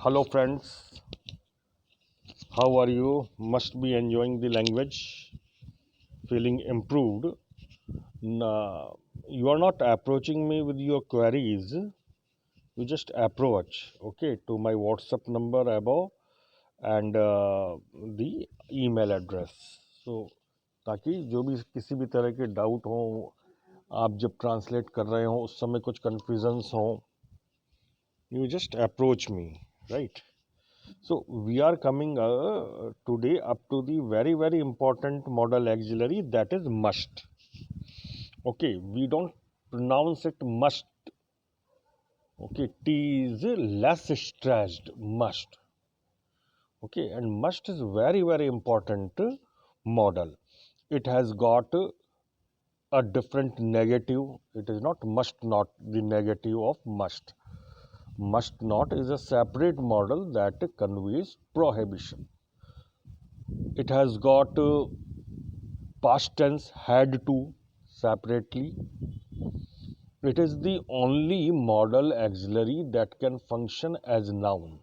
Hello friends, how are you? Must be enjoying the language, feeling improved. You are not approaching me with your queries, you just approach, okay, to my WhatsApp number above and the email address. So, ताकि जो भी किसी भी तरह के doubt हो, आप जब ट्रांसलेट कर रहे हो उस समय कुछ कन्फ्यूजन्स हो, you just approach me, right? So we are coming today up to the very important modal auxiliary, that is must. Okay, we don't pronounce it must. Okay, T is less stressed, must. Okay, and must is very important modal. It has got a different negative. It is not must not the negative of must. Must not is a separate model that conveys prohibition. It has got past tense had to separately. It is the only modal auxiliary that can function as noun.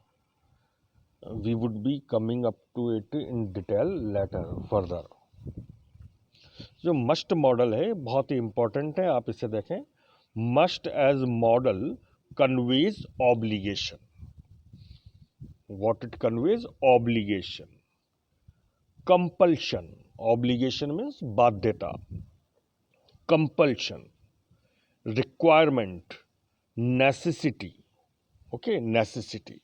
We would be coming up to it in detail later further. जो must model है बहुत ही important है, आप इसे देखें. Must as model conveys obligation. What it conveys? Obligation. Compulsion. Obligation means बाध्यता. Compulsion. Requirement, necessity. Okay, necessity.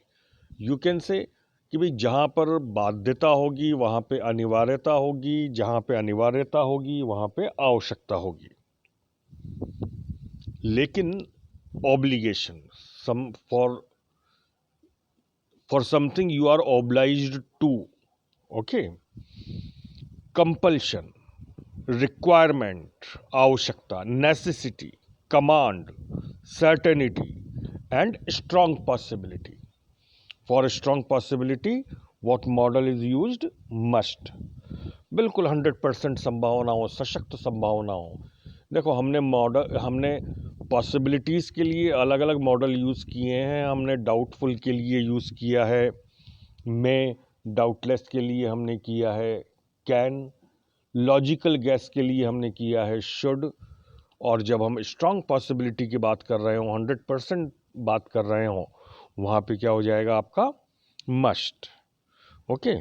You can say कि भाई जहाँ पर बाध्यता होगी वहाँ पे अनिवार्यता होगी, जहाँ पे अनिवार्यता होगी वहाँ पे आवश्यकता होगी. लेकिन obligation, for something you are obliged to. Okay, compulsion, requirement, आवश्यकता, necessity, command, certainty and strong possibility. For a strong possibility, what model is used? Must. बिल्कुल 100% संभावनाओं, सशक्त संभावनाओं. देखो हमने पॉसिबिलिटीज़ के लिए अलग अलग मॉडल यूज़ किए हैं. हमने डाउटफुल के लिए यूज़ किया है, में डाउटलेस के लिए हमने किया है, कैन, लॉजिकल गैस के लिए हमने किया है, शुड. और जब हम स्ट्रांग पॉसिबिलिटी की बात कर रहे हो, 100% बात कर रहे हो, वहाँ पे क्या हो जाएगा आपका? मस्ट. ओके,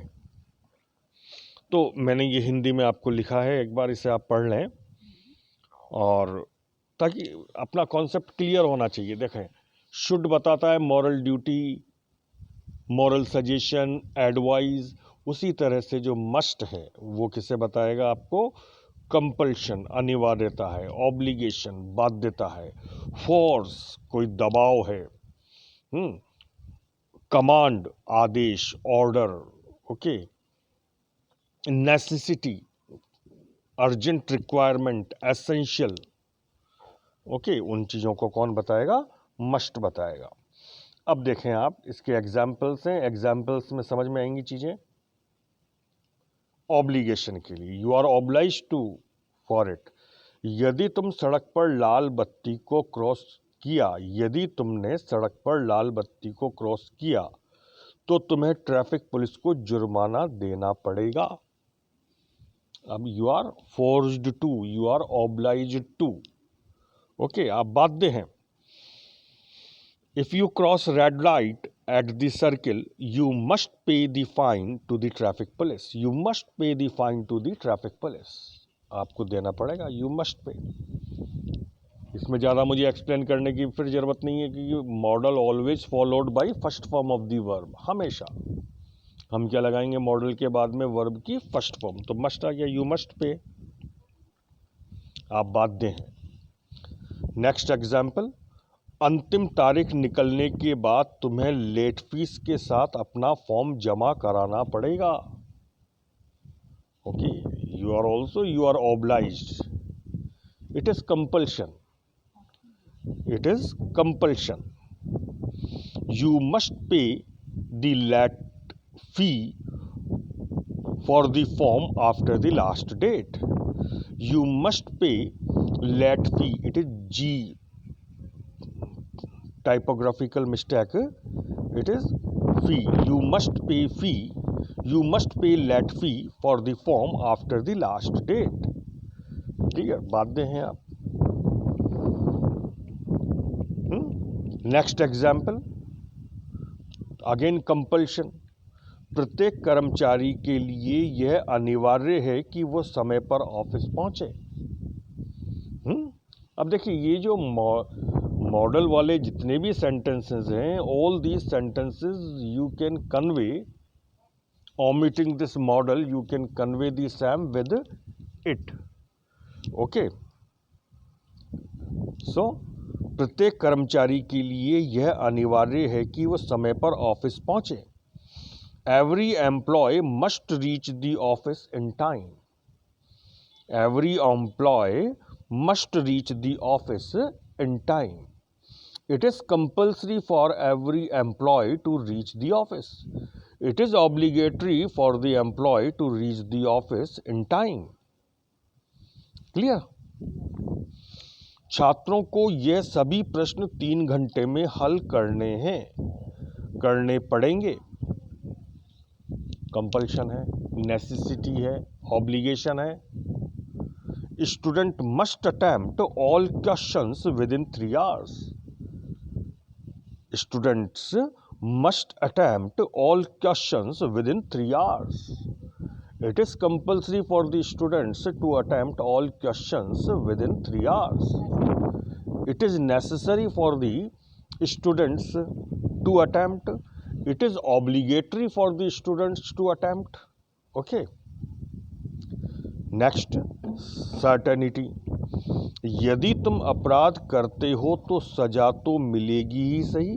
तो मैंने ये हिंदी में आपको लिखा है, एक बार इसे आप पढ़ लें और ताकि अपना कॉन्सेप्ट क्लियर होना चाहिए. देखें, शुड बताता है moral duty, moral suggestion, advice. उसी तरह से जो मस्ट है वो किसे बताएगा आपको? कंपल्शन, अनिवार्यता है. ऑब्लिगेशन, बाध्यता है. फोर्स, कोई दबाव है. कमांड, आदेश, order. Okay, necessity, urgent requirement, essential. Okay, उन चीज़ों को कौन बताएगा? मस्ट बताएगा. अब देखें आप, इसके एग्जाम्पल्स हैं, एग्जाम्पल्स में समझ में आएंगी चीज़ें. ऑब्लिगेशन के लिए, you are obliged to for it. यदि तुम सड़क पर लाल बत्ती को क्रॉस किया, यदि तुमने सड़क पर लाल बत्ती को क्रॉस किया तो तुम्हें ट्रैफिक पुलिस को जुर्माना देना पड़ेगा. अब you are forced to, you are obliged to. Okay, आप बाध्य हैं. If you cross red light at the circle, you must pay the fine to the traffic police. You must pay the fine to the traffic police. आपको देना पड़ेगा. You must pay. इसमें ज़्यादा मुझे explain करने की फिर ज़रूरत नहीं है कि model always followed by first form of the verb. हमेशा हम क्या लगाएंगे मॉडल के बाद में? वर्ब की फर्स्ट फॉर्म. तो मस्ट आ गया, यू मस्ट पे. आप बाध्य हैं. नेक्स्ट एग्जाम्पल, अंतिम तारीख निकलने के बाद तुम्हें लेट फीस के साथ अपना फॉर्म जमा कराना पड़ेगा. Okay, you are obliged. It is compulsion. It is compulsion. You must pay the late fee for the form after the last date. You must pay late fee. It is जी, typographical mistake. It is fee. You must pay late fee for the form after the last date. Clear बात दे हैं आप. Next example, again compulsion. प्रत्येक कर्मचारी के लिए यह अनिवार्य है कि वो समय पर ऑफिस पहुंचे. अब देखिए ये जो मॉडल वाले जितने भी सेंटेंसेस हैं, all these sentences you can convey, omitting this model you can convey the same with it. Okay, so प्रत्येक कर्मचारी के लिए यह अनिवार्य है कि वो समय पर ऑफिस पहुंचे. Every employee must reach the office in time. Every employee must reach the office in time. It is compulsory for every employee to reach the office. It is obligatory for the employee to reach the office in time. Clear? छात्रों को यह सभी प्रश्न 3 घंटे में हल करने पड़ेंगे. कंपल्शन है, नेसेसिटी है, ऑब्लिगेशन है. Student must attempt all questions with in 3 hours. Students must attempt all questions within 3 hours. It is compulsory for the students to attempt all questions within 3 hours. It is necessary for the students to attempt. It is obligatory for the students to attempt. Okay. Next, certainty. यदि तुम अपराध करते हो तो सजा तो मिलेगी ही सही.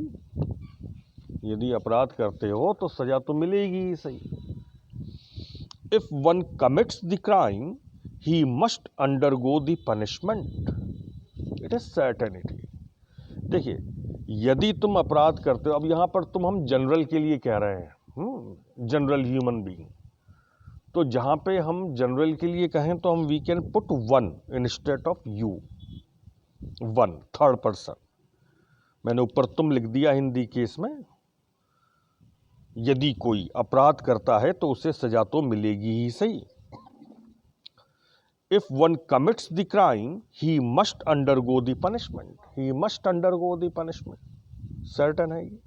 यदि अपराध करते हो तो सजा तो मिलेगी ही सही. If one commits the crime, he must undergo the punishment. It is certainty. देखिए, यदि तुम अपराध करते हो, अब यहाँ पर तुम हम जनरल के लिए कह रहे हैं, जनरल ह्यूमन बीइंग. तो जहाँ पे हम जनरल के लिए कहें तो हम we can put one instead of you. One, third person. मैंने ऊपर तुम लिख दिया हिंदी केस में. यदि कोई अपराध करता है तो उसे सजा तो मिलेगी ही सही. If one commits the crime he must undergo the punishment. He must undergo the punishment. Certain है ये.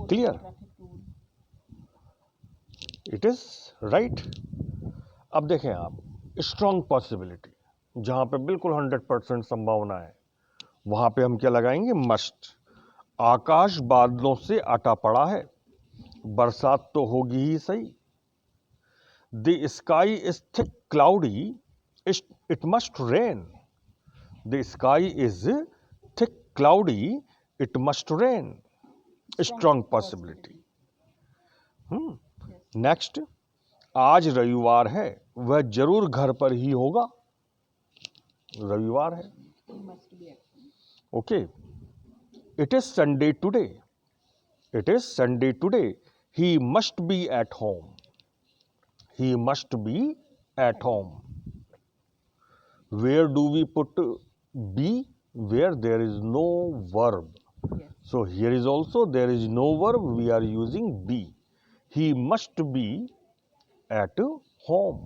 क्लियर? It is right. अब देखें आप, स्ट्रॉन्ग पॉसिबिलिटी, जहां पे बिल्कुल 100% संभावना है, वहां पे हम क्या लगाएंगे? मस्ट. आकाश बादलों से अटा पड़ा है, बरसात तो होगी ही सही. The sky is thick cloudy, it must rain. The sky is thick cloudy, it must rain. Strong possibility. Next, आज रविवार है, वह जरूर घर पर ही होगा. रविवार है. Okay. It is Sunday today. It is Sunday today, he must be at home. He must be at home. Where do we put be? Where there is no verb. So here is also there is no verb, we are using be. He must be at home.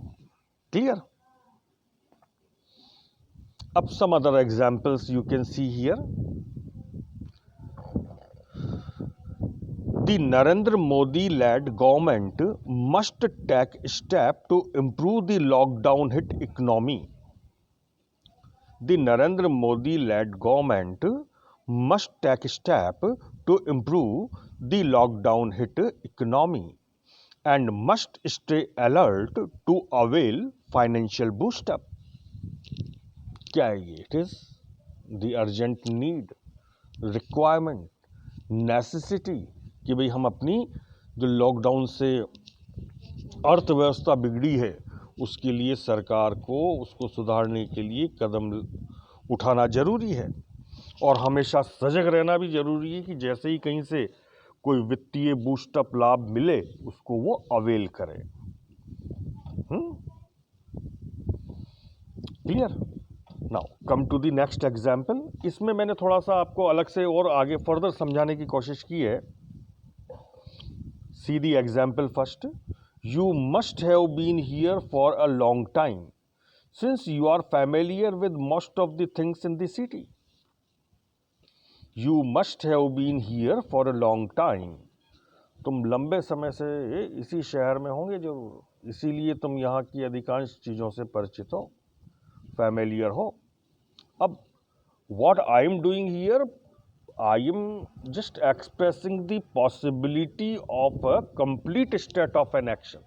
Clear? Up some other examples you can see here. The Narendra Modi led government must take step to improve the lockdown hit economy. The Narendra Modi led government must take step to improve the lockdown hit economy and must stay alert to avail financial boost up. क्या है ये? It is the urgent need, requirement, necessity कि भाई हम अपनी जो lockdown से अर्थव्यवस्था बिगड़ी है उसके लिए सरकार को उसको सुधारने के लिए कदम उठाना जरूरी है. और हमेशा सजग रहना भी जरूरी है कि जैसे ही कहीं से कोई वित्तीय बूस्टअप लाभ मिले उसको वो अवेल करे. Clear? Now come to the next example. इसमें मैंने थोड़ा सा आपको अलग से और आगे फर्दर समझाने की कोशिश की है। See the example first. You must have been here for a long time since you are familiar with most of the things in the city. You must have been here for a long time. तुम लंबे समय से इसी शहर में होंगे जरूर, इसीलिए तुम यहाँ की अधिकांश चीज़ों से परिचित हो, फैमिलियर हो। अब what I am doing here, I am just expressing the possibility of a complete state of an action.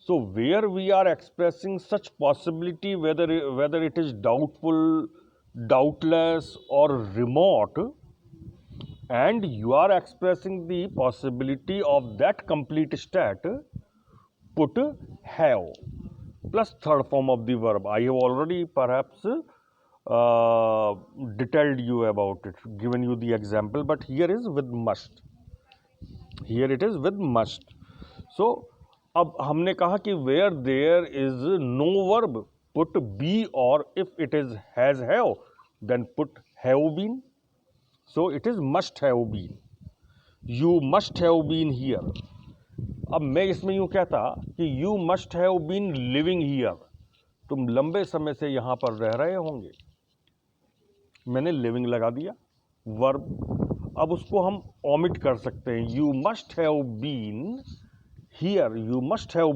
So where we are expressing such possibility, whether it is doubtful, doubtless or remote, and you are expressing the possibility of that complete state, put have plus third form of the verb. I have already perhaps detailed you about it, given you the example, but here is with must. Here it is with must. So अब हमने कहा कि where there is no verb, put be, or if it is has have, then put have been. So it is must have been. You must have been here. अब मैं इसमें यूं कहता कि you must have been living here. तुम लंबे समय से यहां पर रह रहे होंगे। मैंने लिविंग लगा दिया वर्ब। अब उसको हम ओमिट कर सकते हैं। You must have been here, you must have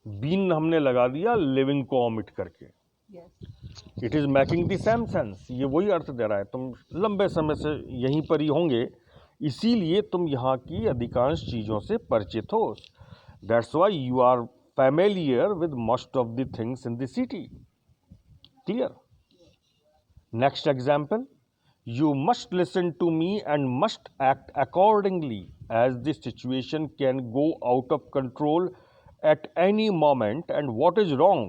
been हमने लगा दिया लिविंग को ओमिट करके। It is making the same sense, ये वही अर्थ दे रहा है, तुम लंबे समय से यहीं पर ही होंगे, इसीलिए तुम यहाँ की अधिकांश चीज़ों से परिचित हो। That's why you are familiar with most of the things in the city. Clear? Next example, you must listen to me and must act accordingly as the situation can go out of control at any moment. And what is wrong?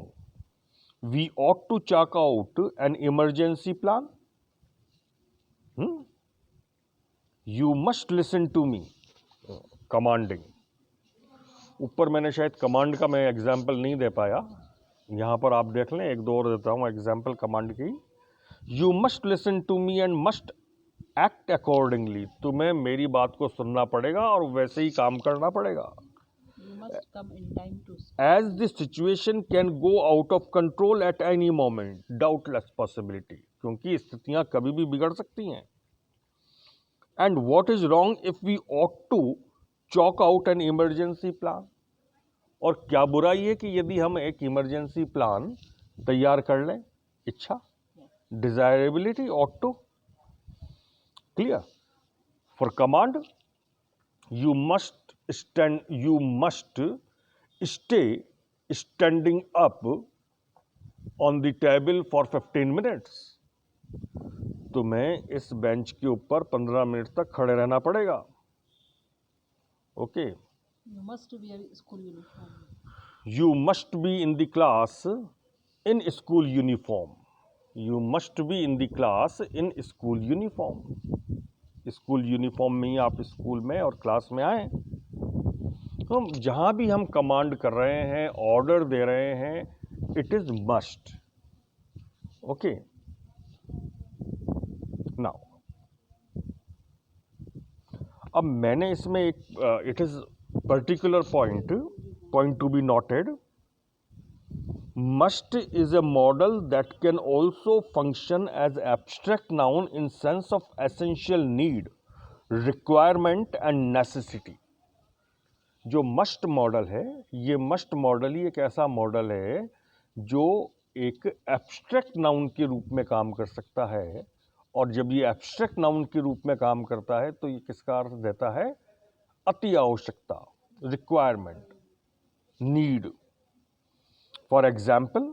We ought to chalk out an emergency plan. You must listen to me. Commanding. ऊपर मैंने शायद command का मैं example नहीं दे पाया, यहाँ पर आप देख लें, एक दो और देता हूँ एग्जाम्पल कमांड की। You must listen to me and must act accordingly. तुम्हें मेरी बात को सुनना पड़ेगा और वैसे ही काम करना पड़ेगा। You must come in time to speak. As the situation can go out of control at any moment, doubtless possibility. क्योंकि स्थितियां कभी भी बिगड़ सकती हैं। And what is wrong if we ought to chalk out an emergency plan? और क्या बुराई है कि यदि हम एक इमरजेंसी प्लान तैयार कर लें? इच्छा, desirability, ought to. Clear? For command, you must stay standing up on the table for 15 minutes. तुम्हें इस बेंच के ऊपर 15 मिनट तक खड़े रहना पड़ेगा। Okay. You must wear school uniform. You must be in the class in school uniform. You must be in the class in school uniform. School uniform में ही आप स्कूल में और क्लास में आए। तो जहाँ भी हम कमांड कर रहे हैं, ऑर्डर दे रहे हैं, it is must. Okay, now अब मैंने इसमें एक it is particular point to be noted. Must is a model that can also function as abstract noun in sense of essential need, requirement and necessity. जो must model है, ये must model ही एक ऐसा model है जो एक abstract noun के रूप में काम कर सकता है। और जब ये एब्स्ट्रैक्ट नाउन के रूप में काम करता है तो ये किसका अर्थ देता है? अति आवश्यकता, requirement, need. For example,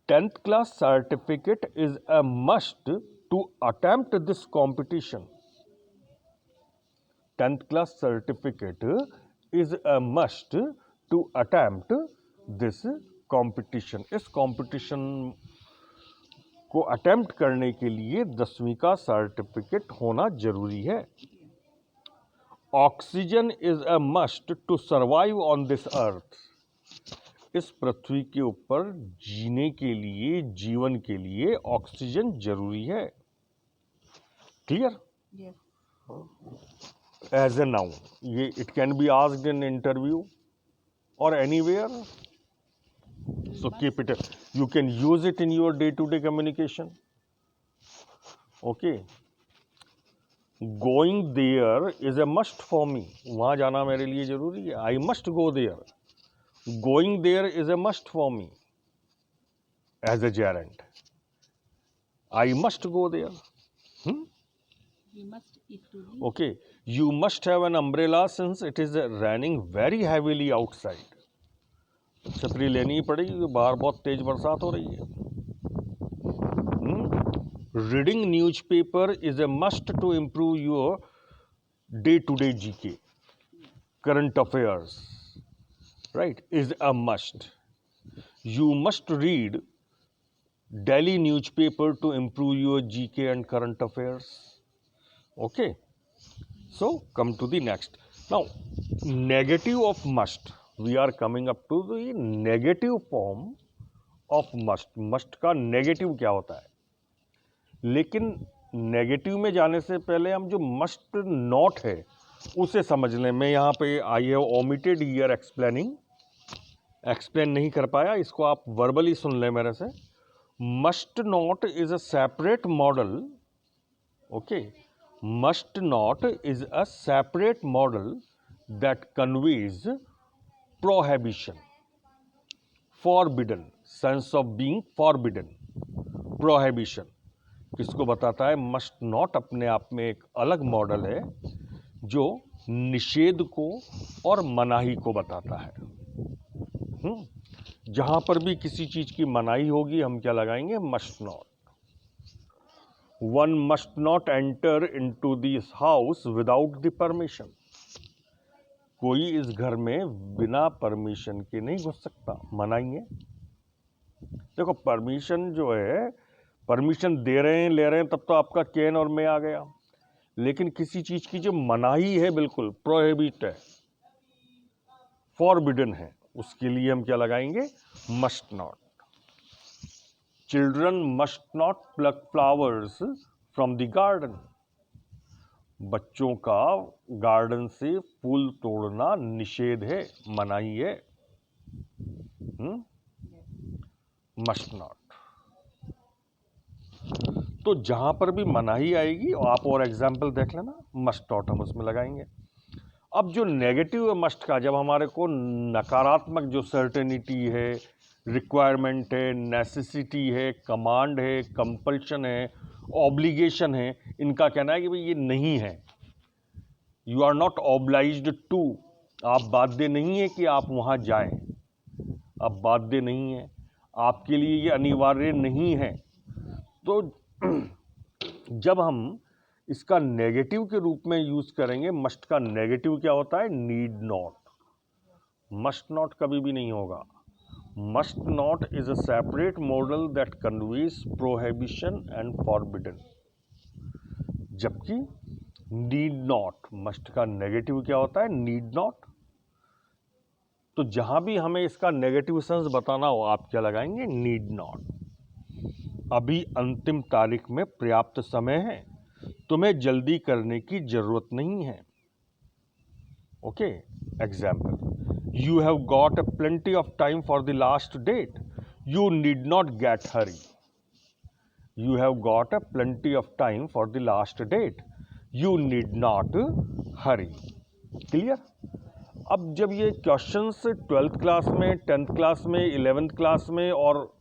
10th class certificate is a must to attempt this competition. 10th class certificate is a must to attempt this competition. इस competition को अटेम्प्ट करने के लिए 10वीं का सर्टिफिकेट होना जरूरी है। Oxygen is a must to survive on this earth. इस पृथ्वी के ऊपर जीने के लिए, जीवन के लिए ऑक्सीजन जरूरी है। Clear? Yes. As a noun, ये it can be asked in interview और anywhere, so keep it, you can use it in your day-to-day communication. Okay, going there is a must for me, वहाँ जाना मेरे लिए जरूरी है। I must go there. Going there is a must for me as a gerund. I must go there. We must eat to live. Okay, you must have an umbrella since it is raining very heavily outside. छतरी लेनी ही पड़ेगी क्योंकि बाहर बहुत तेज बरसात हो रही है। Reading newspaper is a must to improve your day to day GK, current affairs, right, is a must. You must read daily newspaper to improve your GK and current affairs. Okay, so come to the next. Now negative of must, we are coming up to the negative form of must. must का negative क्या होता है? लेकिन negative में जाने से पहले हम जो मस्ट नॉट है उसे समझ लें। मैं यहाँ पे I have omitted here explaining, explain नहीं कर पाया, इसको आप वर्बली सुन लें मेरे से। Must not is a separate model. Okay, must not is a separate model that conveys prohibition, forbidden, sense of being forbidden, prohibition किसको बताता है? must not अपने आप में एक अलग मॉडल है जो निषेध को और मनाही को बताता है। जहां पर भी किसी चीज की मनाही होगी हम क्या लगाएंगे? must not. One must not enter into this house without the permission. कोई इस घर में बिना परमिशन के नहीं घुस सकता, मनाही है। देखो परमिशन जो है, परमिशन दे रहे हैं, ले रहे हैं, तब तो आपका कैन और में आ गया। लेकिन किसी चीज की जो मनाही है, बिल्कुल प्रोहिबिट है, फॉरबिडन है, उसके लिए हम क्या लगाएंगे? Must not. Children must not plug flowers from the garden. बच्चों का गार्डन से फूल तोड़ना निषेध है, मनाही है। Must not. तो जहां पर भी मनाही आएगी आप और एग्जाम्पल देख लेना, मस्ट नॉट हम उसमें लगाएंगे। अब जो नेगेटिव है मस्ट का, जब हमारे को नकारात्मक जो सर्टेनिटी है, रिक्वायरमेंट है, नेसेसिटी है, कमांड है, कंपल्शन है, ऑब्लिगेशन है, इनका कहना है कि भाई ये नहीं है, you are not obliged to, आप बाध्य नहीं है कि आप वहां जाएं, आप बाध्य नहीं है, आपके लिए ये अनिवार्य नहीं है। तो जब हम इसका नेगेटिव के रूप में यूज करेंगे, मस्ट का नेगेटिव क्या होता है? Need not. मस्ट नॉट कभी भी नहीं होगा। Must not is a separate model that conveys prohibition and forbidden. जबकि नीड नॉट, मस्ट का नेगेटिव क्या होता है? Need not. तो जहां भी हमें इसका नेगेटिव सेंस बताना हो आप क्या लगाएंगे? Need not. अभी अंतिम तारीख में पर्याप्त समय है, तुम्हें जल्दी करने की जरूरत नहीं है। Okay, example, you have got a plenty of time for the last date, you need not get hurry. You have got a plenty of time for the last date, you need not hurry. Clear? अब जब ये questions 12th class में, 10th class में, 11th class में और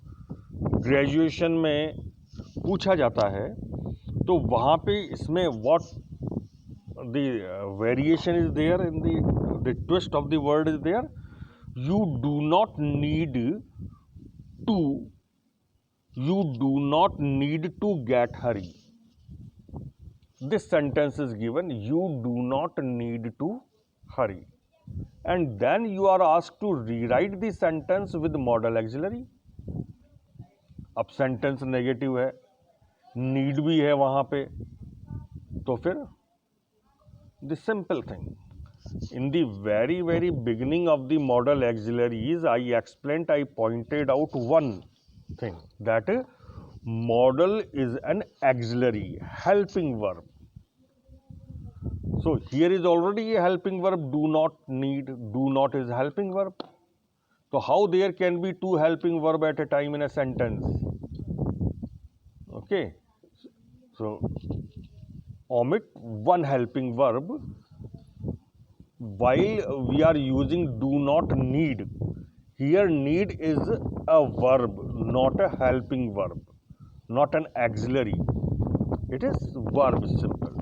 graduation में पूछा जाता है, तो वहाँ पे इसमें what the variation is there in the twist of the word is there, you do not need to, you do not need to get hurry. This sentence is given, you do not need to hurry, and then you are asked to rewrite the sentence with modal auxiliary. अब sentence negative है, need भी है वहां पे, तो फिर the simple thing, In the very beginning of the modal auxiliaries, I pointed out one thing, that modal is an auxiliary, helping verb. So here is already a helping verb, do not need. Do not is helping verb. So how there can be two helping verb at a time in a sentence? Okay, so omit one helping verb while we are using do not need. Here need is a verb, not a helping verb, not an auxiliary. It is verb, simple.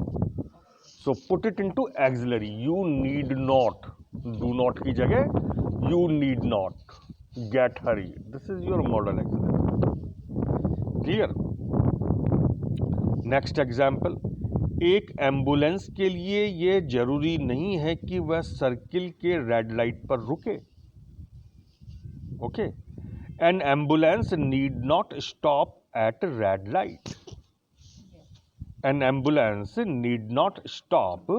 So put it into auxiliary. You need not. Do not की जगह you need not get hurry. This is your modal auxiliary. Clear? Next example, एक ambulance के लिए ये जरूरी नहीं है कि वह सर्किल के रेड लाइट पर रुके. Okay, N ambulance need not stop at red light. N ambulance need not stop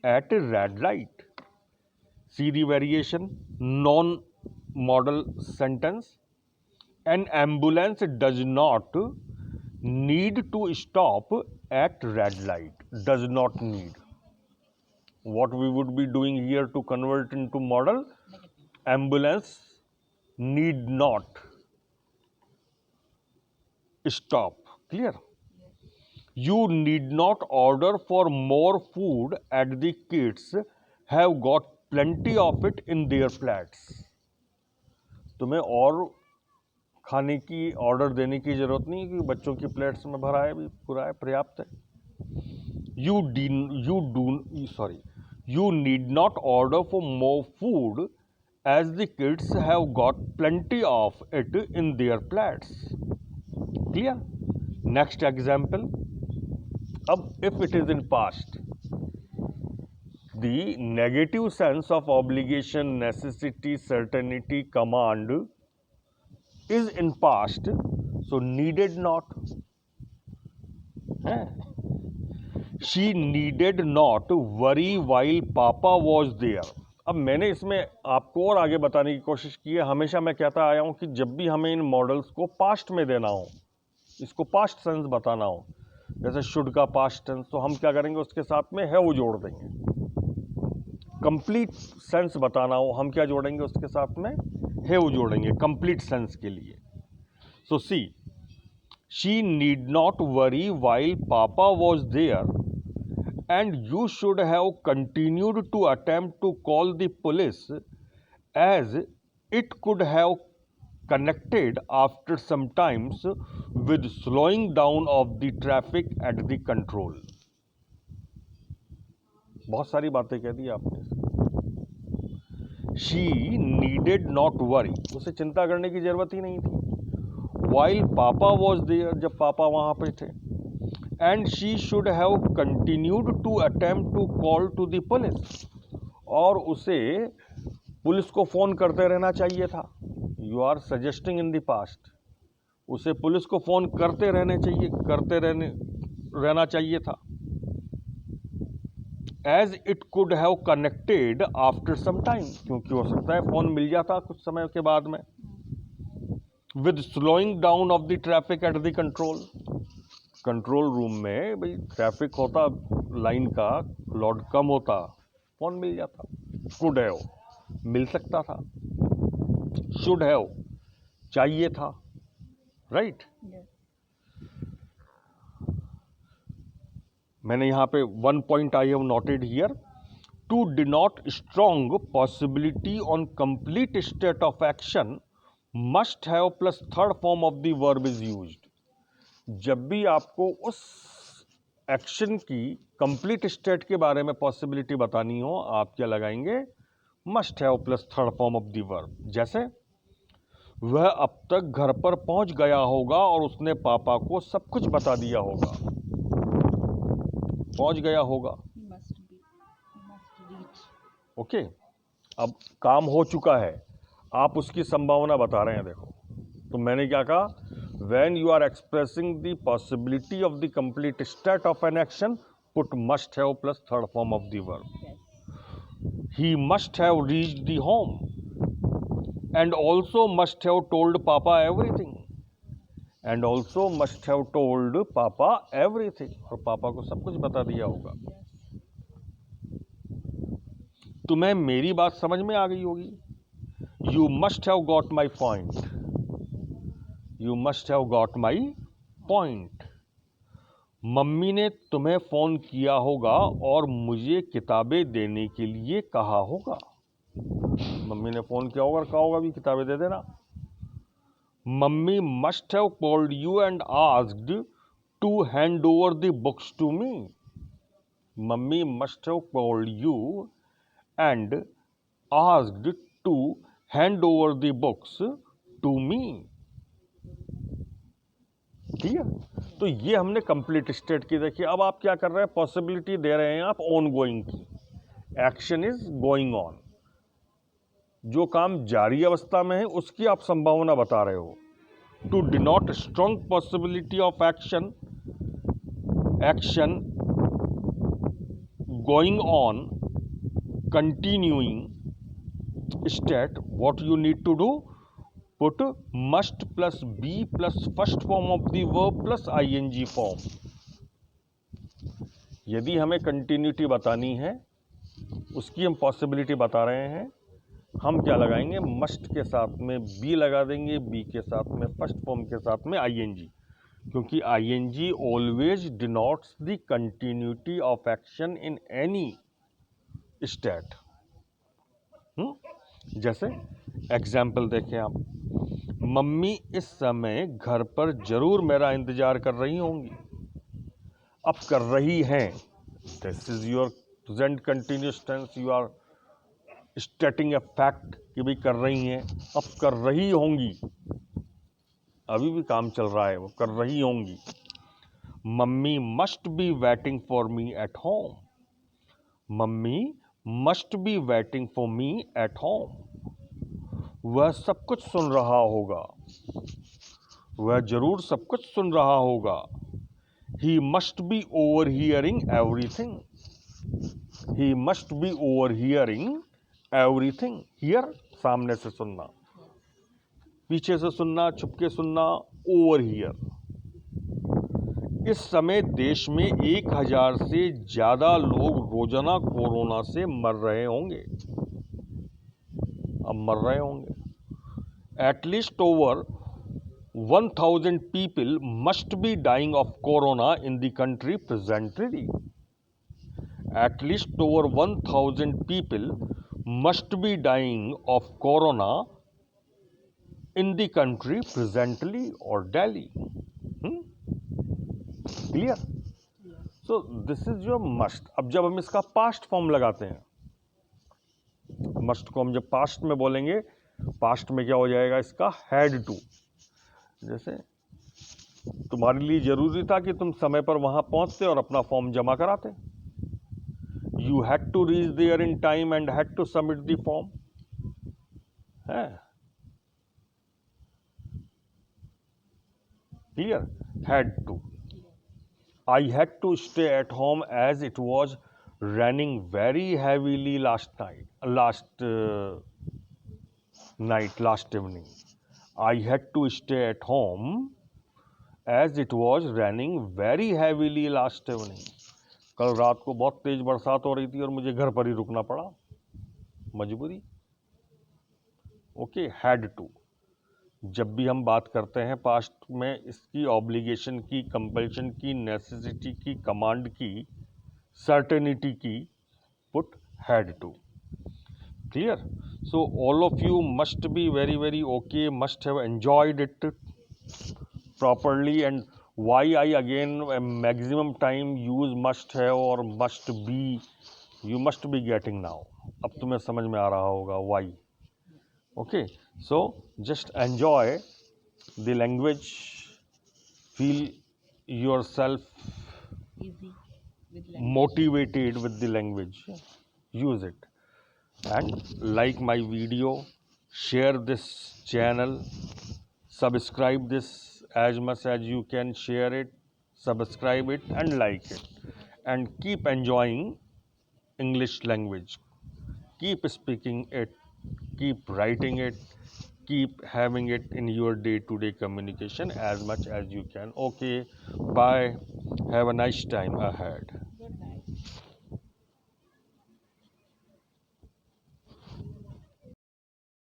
at red light. See the variation, non model sentence. N ambulance does not need to stop at red light. Does not need. What we would be doing here to convert into modal? Ambulance need not stop. Clear? You need not order for more food at the kids have got plenty of it in their plates. तुम्हें और खाने की order देने की जरूरत नहीं है क्योंकि बच्चों की प्लेट्स में भरा है, भी पूरा है, पर्याप्त है. You need not order for more food as the kids have got plenty of it in their plates. Clear? Next example. अब if it is in past, the negative sense of obligation, necessity, certainty, command is in past, so needed not. She needed not worry while Papa was there. अब मैंने इसमें आपको और आगे बताने की कोशिश की है. हमेशा मैं कहता आया हूं कि जब भी हमें इन मॉडल्स को पास्ट में देना हो, इसको पास्ट सेंस बताना हो, जैसे शुड का पास्ट टेंस, तो हम क्या करेंगे, उसके साथ में है वो जोड़ देंगे. कंप्लीट सेंस बताना हो, हम क्या जोड़ेंगे, उसके साथ में है वो जोड़ेंगे कंप्लीट सेंस के लिए. So see, she need not worry while Papa was there, and you should have continued to attempt to call the police, as it could have connected after some times with slowing down of the traffic at the control. बहुत सारी बातें कह दी आपने. She needed not worry, उसे चिंता करने की जरूरत ही नहीं थी. While Papa was there, जब पापा वहां पे थे. And she should have continued to attempt to call to the police, और उसे पुलिस को फोन करते रहना चाहिए था. You are suggesting in the past, उसे पुलिस को फोन करते रहना चाहिए था. As it could have connected after some time, क्योंकि हो सकता है फोन मिल जाता कुछ समय के बाद में. With slowing down of the traffic at the control room में भाई ट्रैफिक होता, लाइन का लोड कम होता, फोन मिल जाता. कुड हैव मिल सकता था, शुड हैव चाहिए था, राइट? मैंने यहां पे one point I have noted here, to denote strong possibility on complete state of action must have plus third form of the verb is used. जब भी आपको उस एक्शन की कंप्लीट स्टेट के बारे में पॉसिबिलिटी बतानी हो, आप क्या लगाएंगे, must have plus third form of the verb. जैसे वह अब तक घर पर पहुंच गया होगा और उसने पापा को सब कुछ बता दिया होगा. पहुंच गया होगा, ओके. अब काम हो चुका है, आप उसकी संभावना बता रहे हैं. देखो, तो मैंने क्या कहा, when you are expressing the possibility of the complete state of an action, put must have plus third form of the verb. He must have reached the home and also must have told Papa everything. And also must have told Papa everything. और पापा को सब कुछ बता दिया होगा. तुम्हें मेरी बात समझ में आ गई होगी. You must have got my point. You must have got my point. Mummy ने तुम्हें फोन किया होगा और मुझे किताबें देने के लिए कहा होगा. मम्मी ने फोन किया होगा और कहा होगा भी किताबें दे देना. Mummy must have called you and asked to hand over the books to me. Mummy must have called you and asked to hand over the books to me. ठीक है. तो ये हमने कंप्लीट स्टेट की. देखिए अब आप क्या कर रहे हैं, पॉसिबिलिटी दे रहे हैं आप ऑन गोइंग की. Action is going on. जो काम जारी अवस्था में है उसकी आप संभावना बता रहे हो. To denote strong possibility of action going on continuing state, what you need to do, put must plus be plus first form of the verb plus ing form. यदि हमें कंटिन्यूटी बतानी है, उसकी हम पॉसिबिलिटी बता रहे हैं, हम क्या लगाएंगे, मस्ट के साथ में बी लगा देंगे, बी के साथ में फर्स्ट फॉर्म के साथ में ing, क्योंकि ing always denotes the continuity of action in any state. जैसे एग्जाम्पल देखें आप. मम्मी इस समय घर पर जरूर मेरा इंतजार कर रही होंगी. अब कर रही हैं, this is your present continuous tense. You are stating a fact कि भाई कर रही हैं. अब कर रही होंगी, अभी भी काम चल रहा है, वो कर रही होंगी. Mummy must be waiting for me at home. Mummy must be waiting for me at home. वह सब कुछ सुन रहा होगा, वह जरूर सब कुछ सुन रहा होगा. ही must B over hearing everything. He must B over hearing everything. Here सामने से सुनना, पीछे से सुनना, छुपके सुनना, ओवर हियर. इस समय देश में 1000 से ज्यादा लोग रोजाना कोरोना से मर रहे होंगे. अब मर रहे होंगे. At least over 1000 people must be dying of corona in the country presently. At least over 1000 people must be dying of corona in the country presently or Delhi. Clear? So this is your must. अब जब हम इसका past form लगाते हैं, must को हम जब past में बोलेंगे, पास्ट में क्या हो जाएगा इसका, हैड टू. जैसे तुम्हारे लिए जरूरी था कि तुम समय पर वहां पहुंचते और अपना फॉर्म जमा कराते. You had to reach there in time and had to submit the form. है clear? Had to. I had to stay at home as it was raining very heavily last evening. I had to stay at home as it was raining very heavily last evening. कल रात को बहुत तेज बरसात हो रही थी और मुझे घर पर ही रुकना पड़ा, मजबूरी. Okay, had to. जब भी हम बात करते हैं पास्ट में, इसकी ऑब्लिगेशन की, कंपल्शन की, नेसेसिटी की, कमांड की, certainty की, put had to. Clear? So all of you must be very very okay, must have enjoyed it properly. And why I again maximum time use must have or must be, you must be getting now. अब तुम्हें समझ में आ रहा होगा why. Okay, so just enjoy the language, feel yourself Easy with language. motivated with the language. Use it and like my video, share this channel, subscribe this as much as you can. Share it, subscribe it and like it, and keep enjoying English language. keep speaking it, keep writing it, keep having it in your day-to-day communication as much as you can. Okay, bye. Have a nice time ahead.